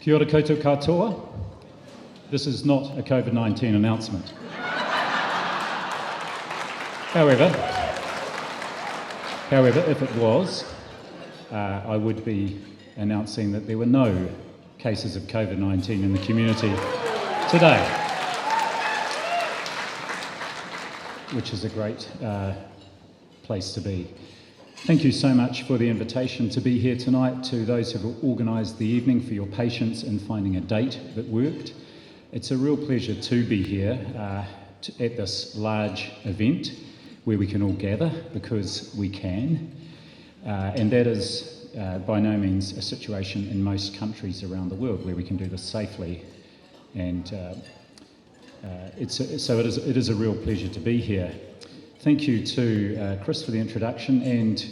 Kia ora koutou katoa. This is not a COVID-19 announcement. However, if it was, I would be announcing that there were no cases of COVID-19 in the community today, which is a great place to be. Thank you so much for the invitation to be here tonight, to those who have organised the evening, for your patience in finding a date that worked. It's a real pleasure to be here at this large event where we can all gather because we can, and that is by no means a situation in most countries around the world where we can do this safely, and it is a real pleasure to be here. Thank you to Chris for the introduction, and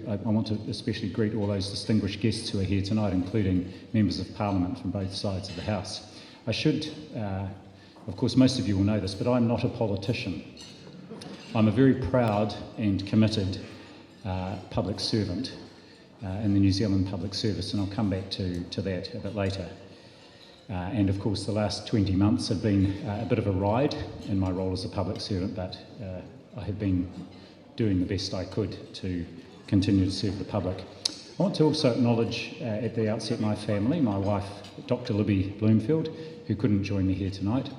I want to especially greet all those distinguished guests who are here tonight, including members of Parliament from both sides of the House. I should, of course most of you will know this, but I'm not a politician. I'm a very proud and committed public servant in the New Zealand Public Service, and I'll come back to that a bit later. And of course the last 20 months have been a bit of a ride in my role as a public servant, but I have been doing the best I could to continue to serve the public. I want to also acknowledge at the outset my family, my wife Dr. Libby Bloomfield, who couldn't join me here tonight.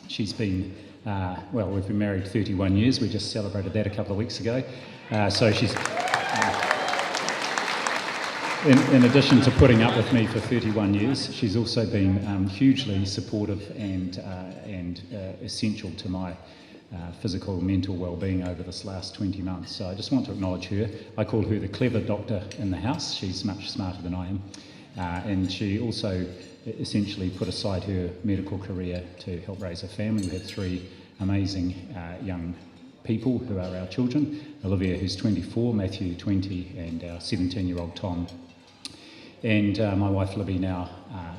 She's been, we've been married 31 years, we just celebrated that a couple of weeks ago, so she's... In addition to putting up with me for 31 years, she's also been hugely supportive and essential to my physical and mental well-being over this last 20 months. So I just want to acknowledge her. I call her the clever doctor in the house. She's much smarter than I am. And she also essentially put aside her medical career to help raise a family. We have three amazing young people who are our children. Olivia, who's 24, Matthew, 20, and our 17-year-old Tom. And my wife Libby now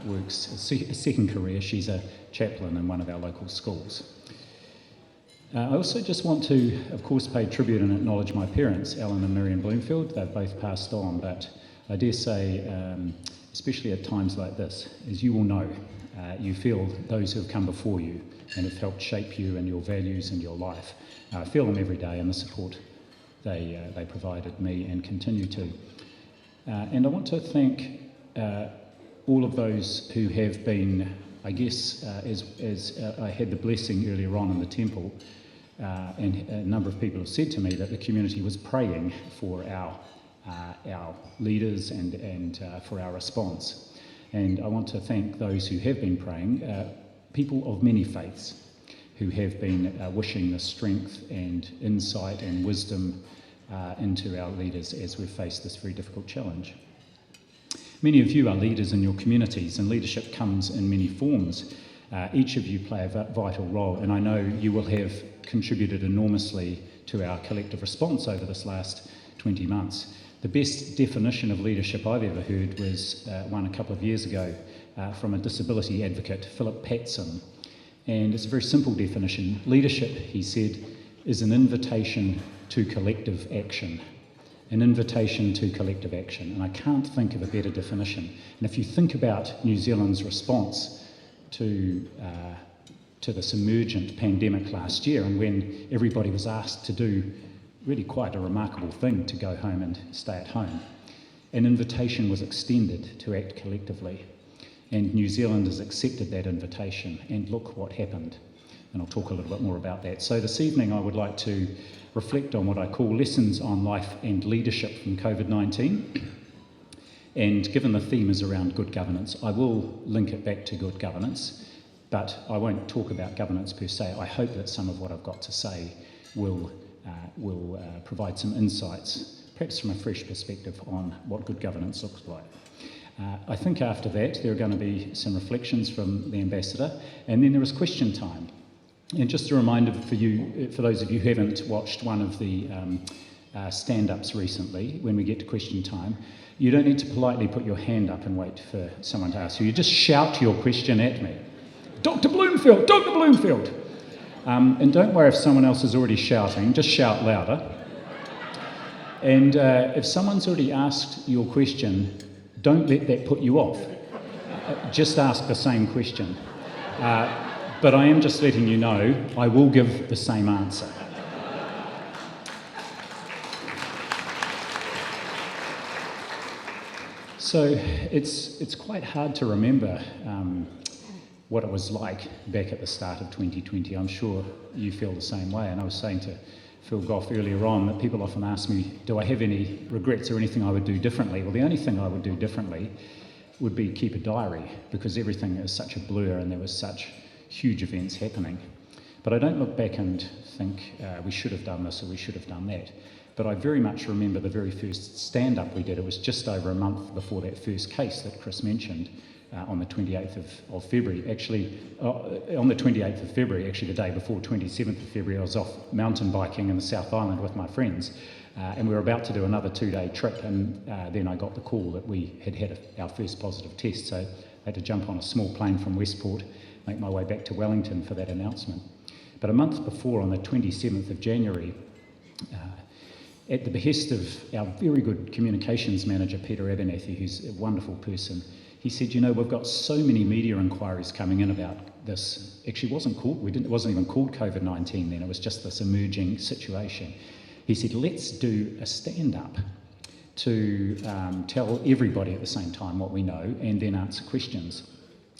works a second career. She's a chaplain in one of our local schools. I also just want to, of course, pay tribute and acknowledge my parents, Alan and Miriam Bloomfield. They've both passed on, but I dare say, especially at times like this, as you will know, you feel those who have come before you and have helped shape you and your values and your life. I feel them every day and the support they provided me and continue to. And I want to thank all of those who have been, I guess, as I had the blessing earlier on in the temple, and a number of people have said to me that the community was praying for our leaders and for our response. And I want to thank those who have been praying, people of many faiths, who have been wishing the strength and insight and wisdom into our leaders as we've faced this very difficult challenge. Many of you are leaders in your communities, and leadership comes in many forms. Each of you play a vital role, and I know you will have contributed enormously to our collective response over this last 20 months. The best definition of leadership I've ever heard was one a couple of years ago from a disability advocate, Philip Patson. And it's a very simple definition. Leadership, he said, is an invitation to collective action. An invitation to collective action. And I can't think of a better definition. And if you think about New Zealand's response to this emergent pandemic last year, and when everybody was asked to do really quite a remarkable thing, to go home and stay at home, an invitation was extended to act collectively. And New Zealand has accepted that invitation, and look what happened. And I'll talk a little bit more about that. So this evening I would like to reflect on what I call lessons on life and leadership from COVID-19. And given the theme is around good governance, I will link it back to good governance, but I won't talk about governance per se. I hope that some of what I've got to say will provide some insights, perhaps from a fresh perspective, on what good governance looks like. I think after that there are going to be some reflections from the Ambassador, and then there is question time. And just a reminder for those of you who haven't watched one of the stand-ups recently, when we get to question time, you don't need to politely put your hand up and wait for someone to ask you. You just shout your question at me. Dr. Bloomfield! Dr. Bloomfield! And don't worry if someone else is already shouting, just shout louder. And if someone's already asked your question, don't let that put you off. just ask the same question. But I am just letting you know I will give the same answer. So it's quite hard to remember what it was like back at the start of 2020. I'm sure you feel the same way. And I was saying to Phil Goff earlier on that people often ask me, do I have any regrets or anything I would do differently? Well, the only thing I would do differently would be keep a diary, because everything is such a blur and there was such huge events happening. But I don't look back and think we should have done this or we should have done that. But I very much remember the very first stand-up we did. It was just over a month before that first case that Chris mentioned, on the 28th of February. Actually, on the 28th of February, actually the day before, 27th of February, I was off mountain biking in the South Island with my friends, and we were about to do another 2-day trip, and then I got the call that we had our first positive test, so I had to jump on a small plane from Westport, make my way back to Wellington for that announcement. But a month before, on the 27th of January, at the behest of our very good communications manager, Peter Abernathy, who's a wonderful person, he said, you know, we've got so many media inquiries coming in about this. Actually, it wasn't even called COVID-19 then, it was just this emerging situation. He said, let's do a stand-up to tell everybody at the same time what we know and then answer questions.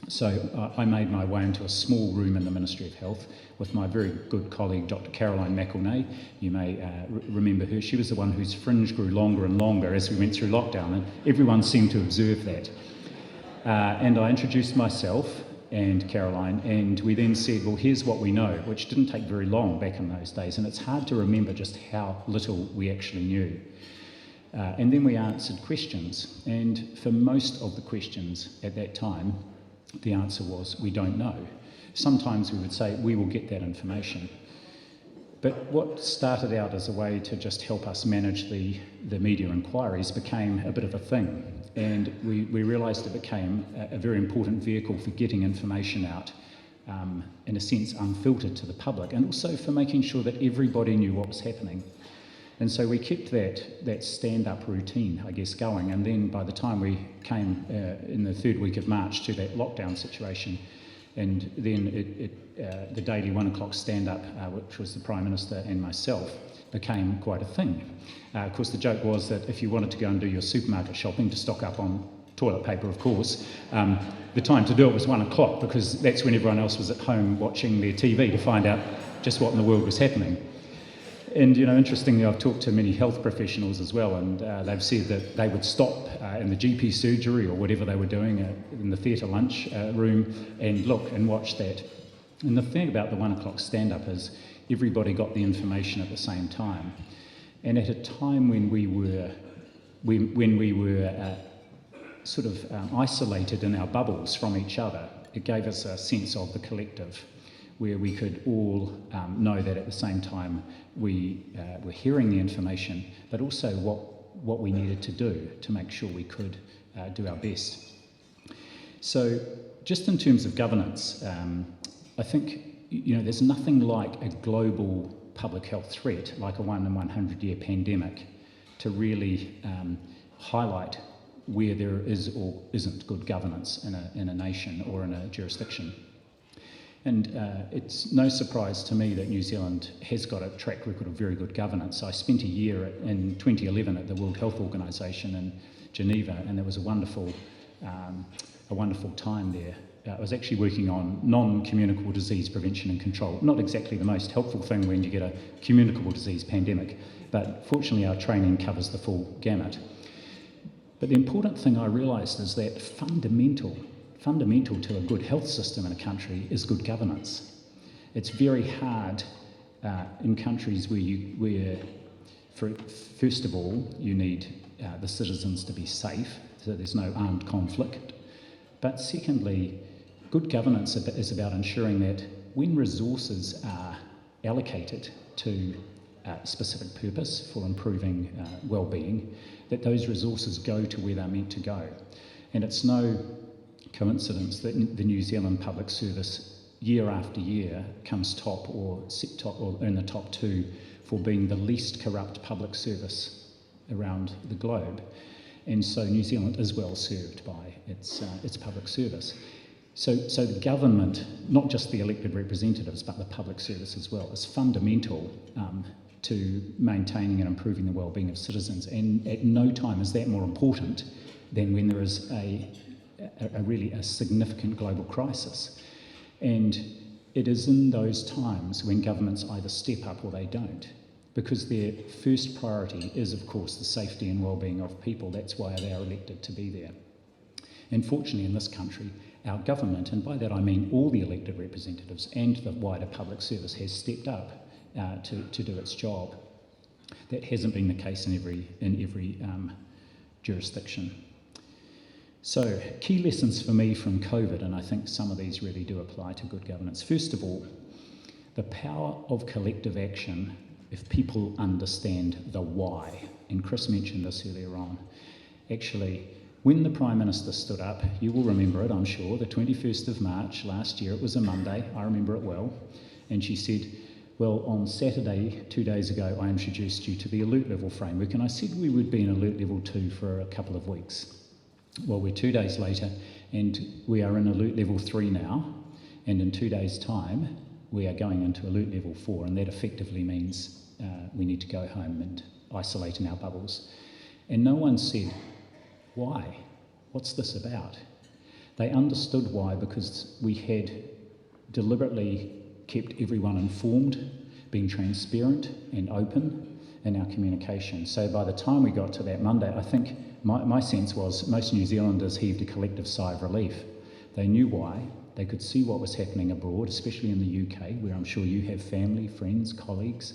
So I made my way into a small room in the Ministry of Health with my very good colleague, Dr. Caroline McElnay. You may remember her. She was the one whose fringe grew longer and longer as we went through lockdown, and everyone seemed to observe that. And I introduced myself and Caroline, and we then said, well, here's what we know, which didn't take very long back in those days, and it's hard to remember just how little we actually knew. And then we answered questions, and for most of the questions at that time, the answer was, we don't know. Sometimes we would say, we will get that information. But what started out as a way to just help us manage the media inquiries became a bit of a thing. And we realised it became a very important vehicle for getting information out, in a sense, unfiltered to the public, and also for making sure that everybody knew what was happening. And so we kept that stand-up routine, I guess, going. And then by the time we came in the third week of March to that lockdown situation, and then the daily 1 o'clock stand-up, which was the Prime Minister and myself, became quite a thing. Of course, the joke was that if you wanted to go and do your supermarket shopping to stock up on toilet paper, of course, the time to do it was 1 o'clock, because that's when everyone else was at home watching their TV to find out just what in the world was happening. And, you know, interestingly, I've talked to many health professionals as well, and they've said that they would stop in the GP surgery or whatever they were doing in the theatre lunch room and look and watch that. And the thing about the 1 o'clock stand-up is everybody got the information at the same time. And at a time when we were sort of isolated in our bubbles from each other, it gave us a sense of the collective, where we could all know that at the same time we were hearing the information, but also what we needed to do to make sure we could do our best. So just in terms of governance, I think, you know, there's nothing like a global public health threat, like a 1 in 100 year pandemic, to really highlight where there is or isn't good governance in a nation or in a jurisdiction. And it's no surprise to me that New Zealand has got a track record of very good governance. I spent a year in 2011 at the World Health Organization in Geneva, and there was a wonderful time there. I was actually working on non-communicable disease prevention and control. Not exactly the most helpful thing when you get a communicable disease pandemic, but fortunately our training covers the full gamut. But the important thing I realised is that fundamental to a good health system in a country is good governance. It's very hard in countries where first of all, you need the citizens to be safe, so there's no armed conflict. But secondly, good governance is about ensuring that when resources are allocated to a specific purpose for improving well-being, that those resources go to where they're meant to go. And it's no coincidence that the New Zealand Public Service year after year comes top or in the top 2 for being the least corrupt public service around the globe. And so New Zealand is well served by its public service. So the government, not just the elected representatives, but the public service as well, is fundamental to maintaining and improving the well-being of citizens. And at no time is that more important than when there is a really significant global crisis. And it is in those times when governments either step up or they don't, because their first priority is, of course, the safety and well-being of people. That's why they are elected to be there. And fortunately in this country, our government, and by that I mean all the elected representatives and the wider public service, has stepped up to do its job. That hasn't been the case in every jurisdiction. So, key lessons for me from COVID, and I think some of these really do apply to good governance. First of all, the power of collective action if people understand the why. And Chris mentioned this earlier on. Actually, when the Prime Minister stood up, you will remember it, I'm sure, the 21st of March last year, it was a Monday, I remember it well, and she said, well, on Saturday, 2 days ago, I introduced you to the alert level framework, and I said we would be in alert level 2 for a couple of weeks. Well, we're 2 days later, and we are in alert level 3 now, and in 2 days' time, we are going into alert level 4, and that effectively means we need to go home and isolate in our bubbles. And no one said, why? What's this about? They understood why, because we had deliberately kept everyone informed, been transparent and open in our communication. So by the time we got to that Monday, I think my sense was most New Zealanders heaved a collective sigh of relief. They knew why. They could see what was happening abroad, especially in the UK, where I'm sure you have family, friends, colleagues.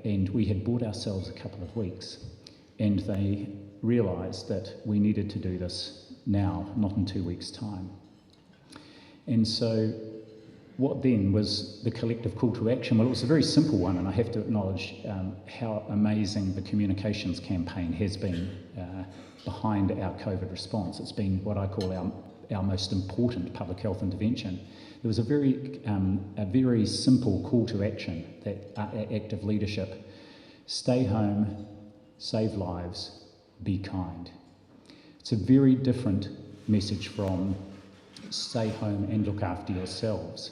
And we had bought ourselves a couple of weeks, and they realised that we needed to do this now, not in 2 weeks' time. And so what then was the collective call to action? Well, it was a very simple one, and I have to acknowledge how amazing the communications campaign has been behind our COVID response. It's been what I call our most important public health intervention. There was a very simple call to action, that act of leadership: stay home, save lives, be kind. It's a very different message from stay home and look after yourselves.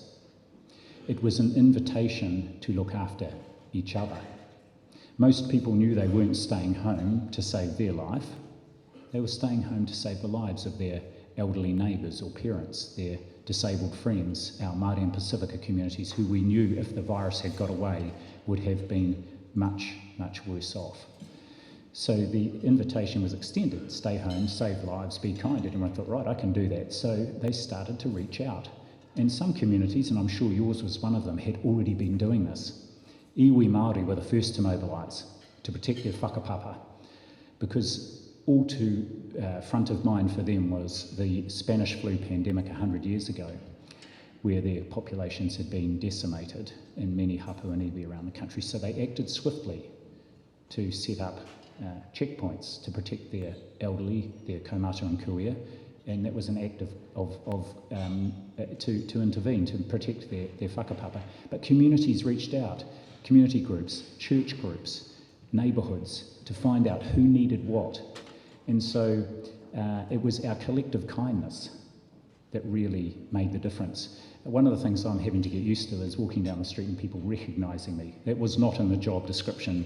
It was an invitation to look after each other. Most people knew they weren't staying home to save their life. They were staying home to save the lives of their elderly neighbours or parents, their disabled friends, our Māori and Pacifica communities, who we knew if the virus had got away would have been much, much worse off. So the invitation was extended: stay home, save lives, be kind. And everyone thought, right, I can do that. So they started to reach out. And some communities, and I'm sure yours was one of them, had already been doing this. Iwi Māori were the first to mobilise to protect their whakapapa, because all too front of mind for them was the Spanish flu pandemic 100 years ago, where their populations had been decimated in many hapu and iwi around the country. So they acted swiftly to set up checkpoints to protect their elderly, their kaumata and kuia, and that was an act to intervene, to protect their whakapapa. But communities reached out, community groups, church groups, neighbourhoods, to find out who needed what. And so it was our collective kindness that really made the difference. One of the things I'm having to get used to is walking down the street and people recognising me. That was not in the job description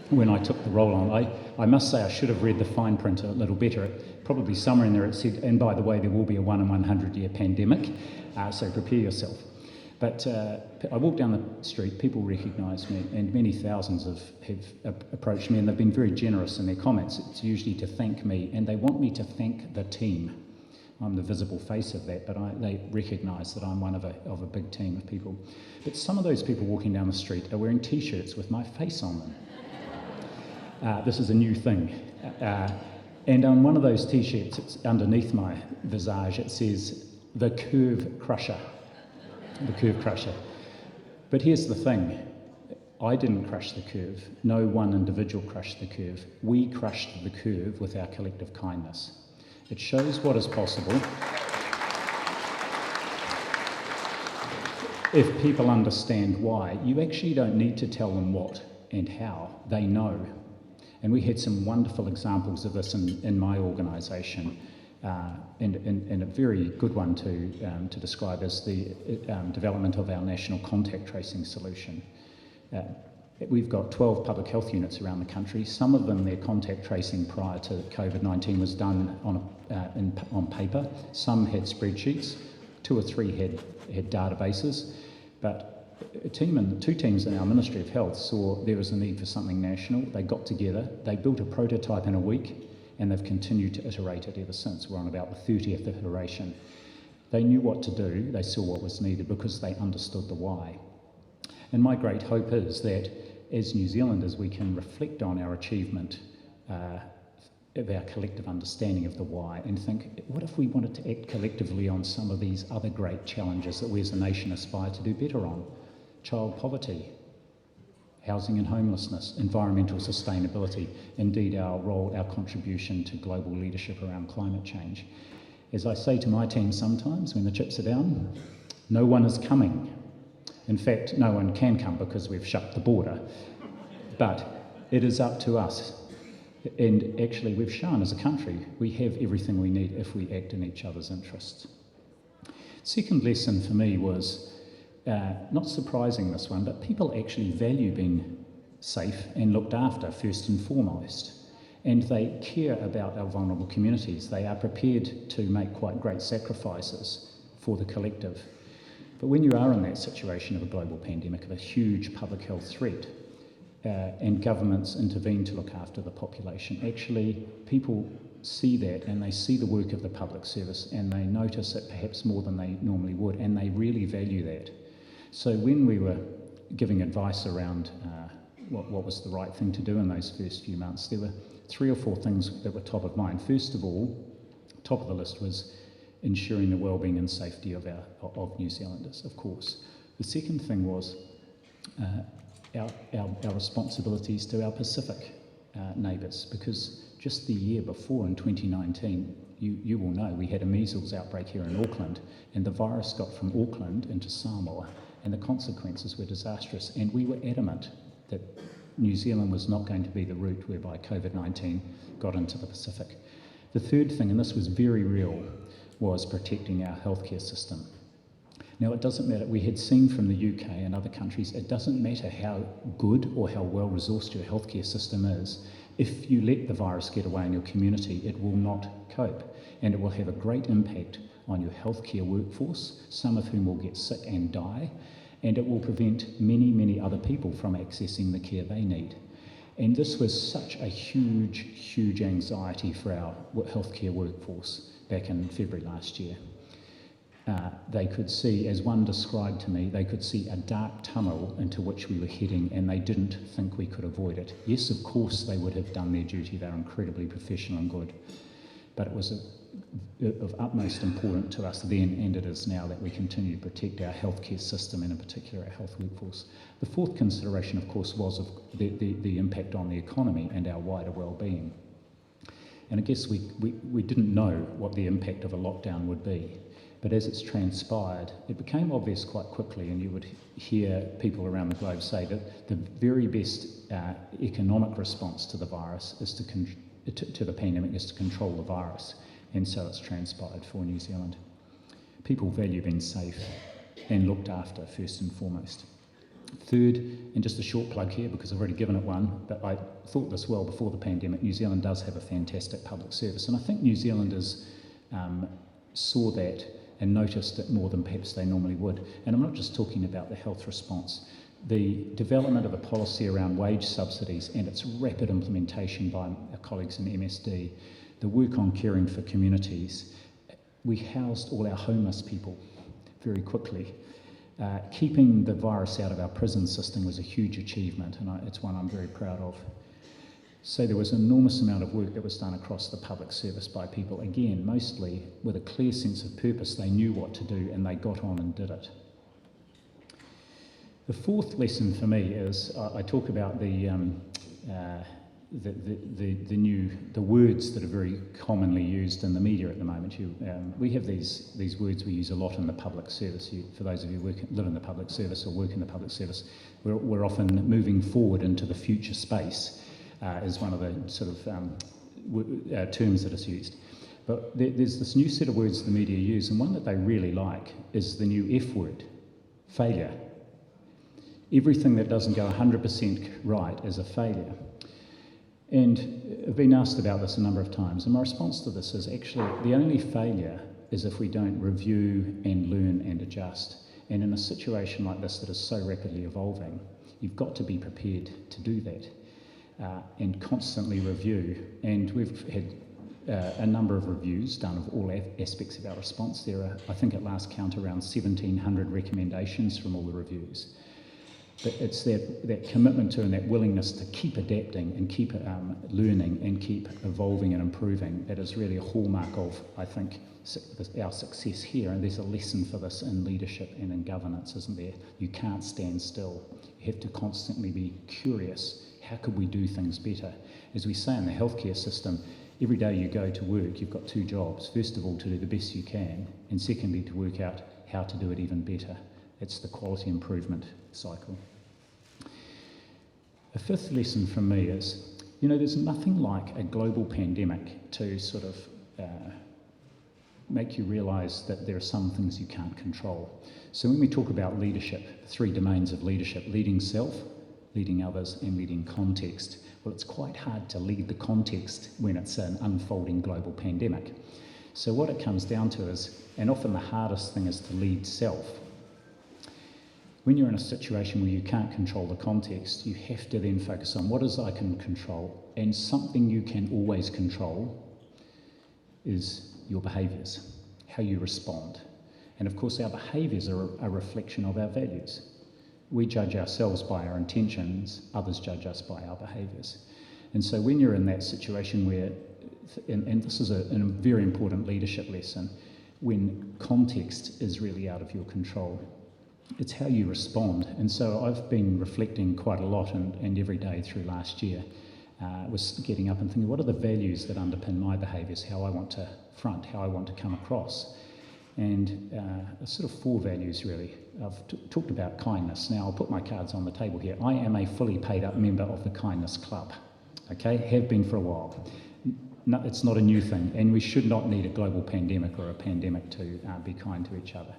when I took the role on. I must say I should have read the fine print a little better. Probably somewhere in there it said, and by the way, there will be a 1 in 100 year pandemic, so prepare yourself. But I walked down the street, people recognised me, and many thousands have approached me, and they've been very generous in their comments. It's usually to thank me, and they want me to thank the team. I'm the visible face of that, but they recognise that I'm one of a big team of people. But some of those people walking down the street are wearing T-shirts with my face on them. This is a new thing. And on one of those T-shirts, it's underneath my visage, it says, "The Curve Crusher." The curve crusher. But here's the thing. I didn't crush the curve. No one individual crushed the curve. We crushed the curve with our collective kindness. It shows what is possible if people understand why. You actually don't need to tell them what and how. They know. And we had some wonderful examples of this in my organisation, and a very good one to describe is the development of our national contact tracing solution. We've got 12 public health units around the country. Some of them, their contact tracing prior to COVID-19 was done on paper. Some had spreadsheets, 2 or 3 had databases, but two teams in our Ministry of Health saw there was a need for something national. They got together, they built a prototype in a week, and they've continued to iterate it ever since. We're on about the 30th iteration. They knew what to do, they saw what was needed because they understood the why. And my great hope is that as New Zealanders we can reflect on our achievement of our collective understanding of the why and think, what if we wanted to act collectively on some of these other great challenges that we as a nation aspire to do better on? Child poverty, housing and homelessness, environmental sustainability, indeed our role, our contribution to global leadership around climate change. As I say to my team sometimes when the chips are down, no one is coming. In fact, no one can come because we've shut the border. But it is up to us. And actually we've shown as a country we have everything we need if we act in each other's interests. Second lesson for me was, not surprising this one, but people actually value being safe and looked after first and foremost. And they care about our vulnerable communities. They are prepared to make quite great sacrifices for the collective. But when you are in that situation of a global pandemic, of a huge public health threat, and governments intervene to look after the population, actually people see that and they see the work of the public service and they notice it perhaps more than they normally would, and they really value that. So when we were giving advice around what was the right thing to do in those first few months, there were 3 or 4 things that were top of mind. First of all, top of the list was ensuring the well-being and safety of New Zealanders, of course. The second thing was our responsibilities to our Pacific neighbours, because just the year before, in 2019, you will know, we had a measles outbreak here in Auckland, and the virus got from Auckland into Samoa, and the consequences were disastrous, and we were adamant that New Zealand was not going to be the route whereby COVID-19 got into the Pacific. The third thing, and this was very real, was protecting our healthcare system. Now, it doesn't matter, we had seen from the UK and other countries, it doesn't matter how good or how well resourced your healthcare system is, if you let the virus get away in your community, it will not cope, and it will have a great impact on your healthcare workforce, some of whom will get sick and die, and it will prevent many, many other people from accessing the care they need. And this was such a huge, huge anxiety for our healthcare workforce back in February last year. They could see, as one described to me, they could see a dark tunnel into which we were heading, and they didn't think we could avoid it. Yes, of course they would have done their duty, they're incredibly professional and good, but it was of utmost importance to us then, and it is now, that we continue to protect our healthcare system and in particular our health workforce. The fourth consideration, of course, was of the impact on the economy and our wider well-being. And I guess we didn't know what the impact of a lockdown would be. But as it's transpired, it became obvious quite quickly, and you would hear people around the globe say that the very best economic response to the virus is to the pandemic is to control the virus, and so it's transpired for New Zealand. People value being safe and looked after first and foremost. Third, and just a short plug here because I've already given it one, but I thought this well before the pandemic, New Zealand does have a fantastic public service, and I think New Zealanders saw that and noticed it more than perhaps they normally would. And I'm not just talking about the health response. The development of a policy around wage subsidies and its rapid implementation by our colleagues in MSD, the work on caring for communities. We housed all our homeless people very quickly. Keeping the virus out of our prison system was a huge achievement, and it's one I'm very proud of. So there was an enormous amount of work that was done across the public service by people, again, mostly with a clear sense of purpose. They knew what to do and they got on and did it. The fourth lesson for me is I talk about the words that are very commonly used in the media at the moment. We have these words we use a lot in the public service. For those of you who live in the public service or work in the public service, we're often moving forward into the future space. is one of the sort of terms that is used. But there's this new set of words the media use, and one that they really like is the new F word, failure. Everything that doesn't go 100% right is a failure. And I've been asked about this a number of times, and my response to this is actually the only failure is if we don't review and learn and adjust. And in a situation like this that is so rapidly evolving, you've got to be prepared to do that and constantly review. And we've had a number of reviews done of all aspects of our response. There are, I think at last count, around 1,700 recommendations from all the reviews. But it's that commitment to and that willingness to keep adapting and keep learning and keep evolving and improving that is really a hallmark of, I think, our success here. And there's a lesson for this in leadership and in governance, isn't there? You can't stand still. You have to constantly be curious. How could we do things better? As we say in the healthcare system, every day you go to work, you've got two jobs. First of all, to do the best you can, and secondly, to work out how to do it even better. It's the quality improvement cycle. A fifth lesson from me is, there's nothing like a global pandemic to sort of make you realise that there are some things you can't control. So when we talk about leadership, 3 domains of leadership, leading self, leading others, and leading context. Well, it's quite hard to lead the context when it's an unfolding global pandemic. So what it comes down to is, and often the hardest thing is to lead self. When you're in a situation where you can't control the context, you have to then focus on what is I can control, and something you can always control is your behaviours, how you respond. And of course our behaviours are a reflection of our values. We judge ourselves by our intentions, others judge us by our behaviours. And so when you're in that situation where, and this is a very important leadership lesson, when context is really out of your control, it's how you respond. And so I've been reflecting quite a lot and every day through last year was getting up and thinking, what are the values that underpin my behaviours, how I want to front, how I want to come across? And sort of 4 values really. I've talked about kindness. Now I'll put my cards on the table here. I am a fully paid up member of the Kindness Club, okay? Have been for a while. No, it's not a new thing, and we should not need a global pandemic or a pandemic to be kind to each other.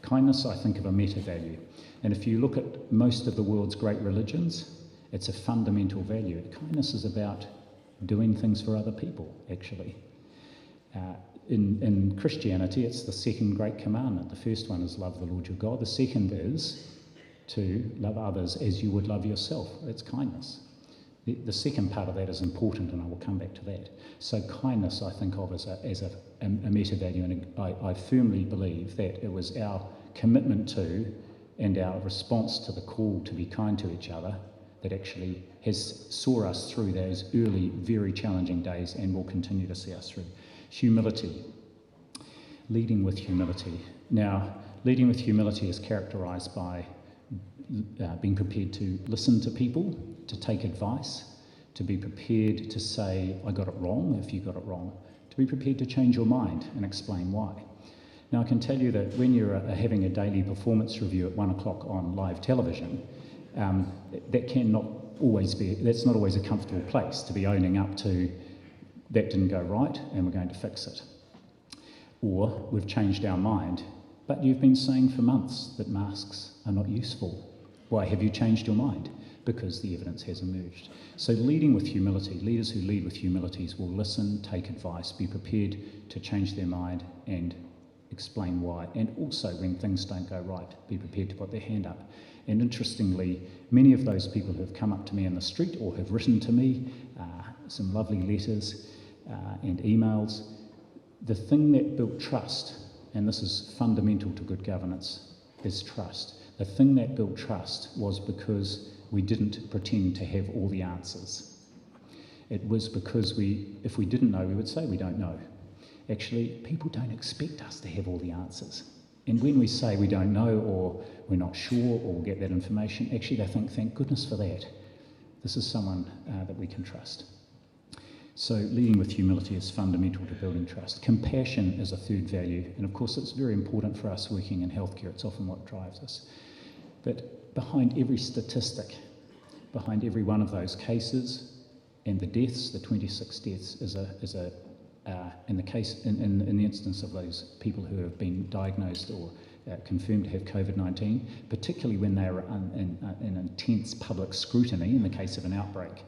Kindness, I think, of a meta-value. And if you look at most of the world's great religions, it's a fundamental value. Kindness is about doing things for other people, actually. In Christianity, it's the second great commandment. The first one is love the Lord your God. The second is to love others as you would love yourself. That's kindness. The second part of that is important, and I will come back to that. So kindness, I think of as a meta-value, and I firmly believe that it was our commitment to and our response to the call to be kind to each other that actually saw us through those early, very challenging days and will continue to see us through. Humility. Leading with humility. Now, leading with humility is characterised by being prepared to listen to people, to take advice, to be prepared to say, I got it wrong if you got it wrong, to be prepared to change your mind and explain why. Now, I can tell you that when you're having a daily performance review at 1 o'clock on live television, that's not always a comfortable place to be owning up to that didn't go right and we're going to fix it. Or we've changed our mind, but you've been saying for months that masks are not useful. Why have you changed your mind? Because the evidence has emerged. So leading with humility, leaders who lead with humilities will listen, take advice, be prepared to change their mind and explain why. And also when things don't go right, be prepared to put their hand up. And interestingly, many of those people who have come up to me in the street or have written to me, some lovely letters and emails, the thing that built trust, and this is fundamental to good governance, is trust. The thing that built trust was because we didn't pretend to have all the answers. It was because if we didn't know, we would say we don't know. Actually, people don't expect us to have all the answers. And when we say we don't know or we're not sure or we'll get that information, actually they think, thank goodness for that. This is someone that we can trust. So leading with humility is fundamental to building trust. Compassion is a third value, and of course it's very important for us working in healthcare. It's often what drives us. But behind every statistic, behind every one of those cases, And the deaths, the 26 deaths, in the instance of those people who have been diagnosed or confirmed to have COVID-19, particularly when they are in intense public scrutiny in the case of an outbreak.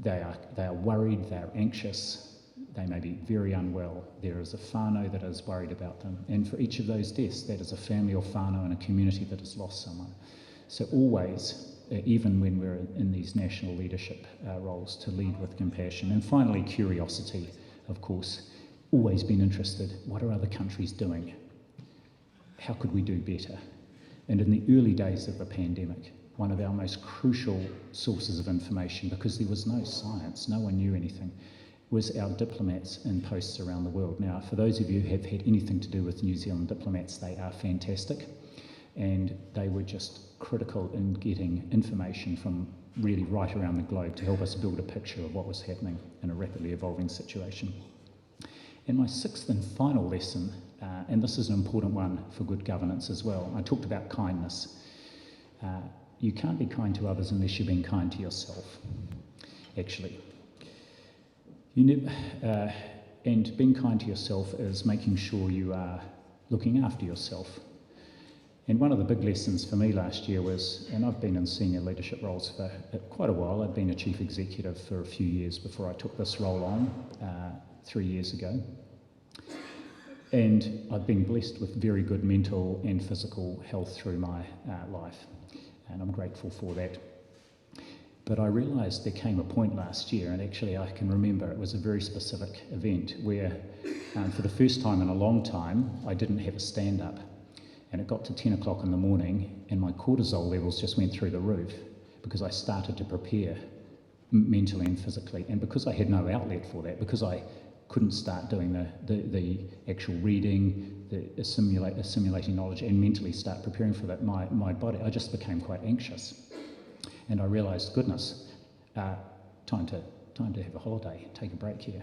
They are worried, they are anxious, they may be very unwell. There is a whānau that is worried about them. And for each of those deaths, that is a family or whānau in a community that has lost someone. So always, even when we're in these national leadership roles, to lead with compassion. And finally, curiosity, of course. Always been interested, what are other countries doing? How could we do better? And in the early days of the pandemic, one of our most crucial sources of information, because there was no science, no one knew anything, was our diplomats in posts around the world. Now, for those of you who have had anything to do with New Zealand diplomats, they are fantastic, and they were just critical in getting information from really right around the globe to help us build a picture of what was happening in a rapidly evolving situation. And my sixth and final lesson, and this is an important one for good governance as well, I talked about kindness. You can't be kind to others unless you're being kind to yourself, actually. And being kind to yourself is making sure you are looking after yourself. And one of the big lessons for me last year was, and I've been in senior leadership roles for quite a while. I'd been a chief executive for a few years before I took this role on 3 years ago. And I've been blessed with very good mental and physical health through my life, and I'm grateful for that. But I realised there came a point last year, and actually I can remember it was a very specific event where for the first time in a long time I didn't have a stand-up. And it got to 10 o'clock in the morning and my cortisol levels just went through the roof because I started to prepare mentally and physically. And because I had no outlet for that, because I couldn't start doing the actual reading, assimilating knowledge and mentally start preparing for that, my body, I just became quite anxious. And I realised, goodness, time to have a holiday, take a break here.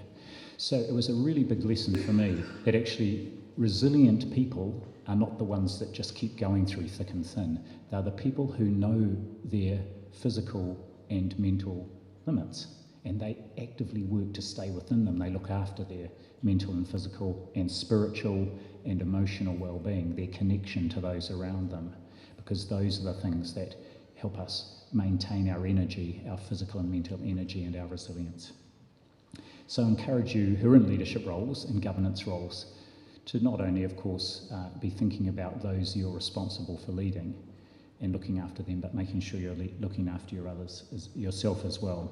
So it was a really big lesson for me that actually resilient people are not the ones that just keep going through thick and thin. They're the people who know their physical and mental limits, and they actively work to stay within them. They look after their mental and physical and spiritual and emotional well-being, their connection to those around them, because those are the things that help us maintain our energy, our physical and mental energy, and our resilience. So I encourage you who are in leadership roles and governance roles to not only, of course, be thinking about those you're responsible for leading and looking after them, but making sure you're looking after yourself as well.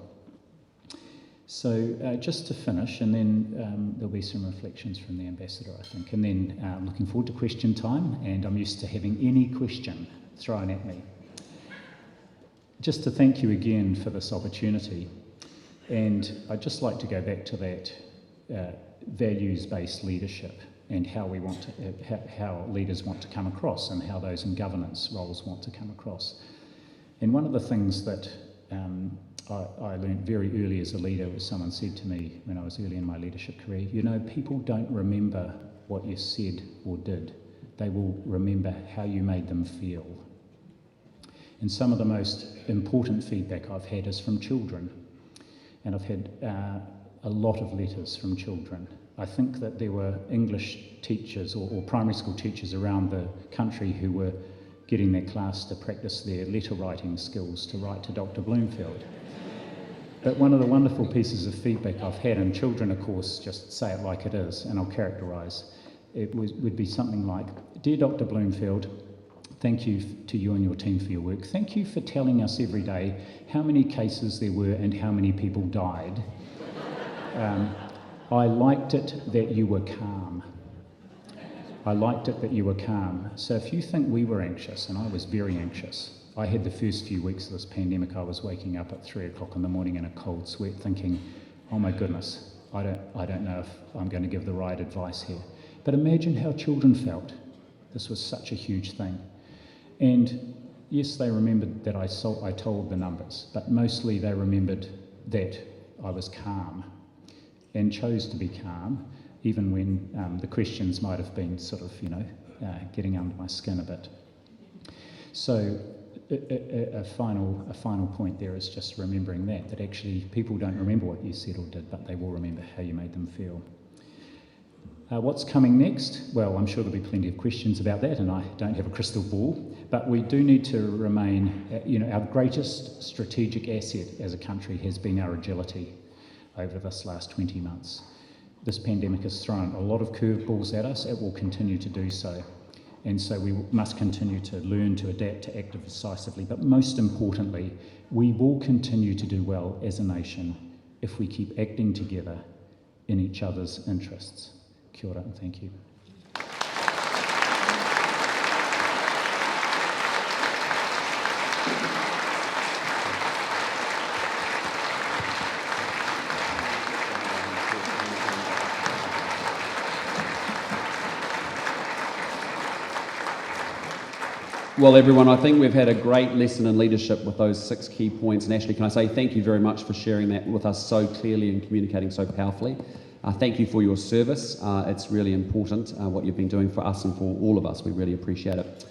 So just to finish, and then there'll be some reflections from the Ambassador, I think, and then I'm looking forward to question time, and I'm used to having any question thrown at me. Just to thank you again for this opportunity, and I'd just like to go back to that values-based leadership and how we want to, how leaders want to come across and how those in governance roles want to come across. And one of the things that I learned very early as a leader was someone said to me when I was early in my leadership career, you know, people don't remember what you said or did. They will remember how you made them feel. And some of the most important feedback I've had is from children. And I've had a lot of letters from children. I think that there were English teachers or primary school teachers around the country who were getting their class to practice their letter writing skills to write to Dr. Bloomfield. But one of the wonderful pieces of feedback I've had, and children of course just say it like it is, and I'll characterise, it would be something like, Dear Dr. Bloomfield, thank you to you and your team for your work. Thank you for telling us every day how many cases there were and how many people died. I liked it that you were calm. I liked it that you were calm. So if you think we were anxious, and I was very anxious, I had the first few weeks of this pandemic, I was waking up at 3 o'clock in the morning in a cold sweat thinking, oh my goodness, I don't know if I'm going to give the right advice here. But imagine how children felt. This was such a huge thing. And yes, they remembered that I told the numbers, but mostly they remembered that I was calm and chose to be calm, even when the questions might have been sort of, getting under my skin a bit. So a final point there is just remembering that actually people don't remember what you said or did, but they will remember how you made them feel. What's coming next? Well, I'm sure there'll be plenty of questions about that, and I don't have a crystal ball, but we do need to remain, our greatest strategic asset as a country has been our agility over this last 20 months. This pandemic has thrown a lot of curveballs at us. It will continue to do so. And so we must continue to learn to adapt, to act decisively, but most importantly, we will continue to do well as a nation if we keep acting together in each other's interests. Kia ora and thank you. Well, everyone, I think we've had a great lesson in leadership with those 6 key points. And Ashley, can I say thank you very much for sharing that with us so clearly and communicating so powerfully. Thank you for your service. It's really important what you've been doing for us and for all of us. We really appreciate it.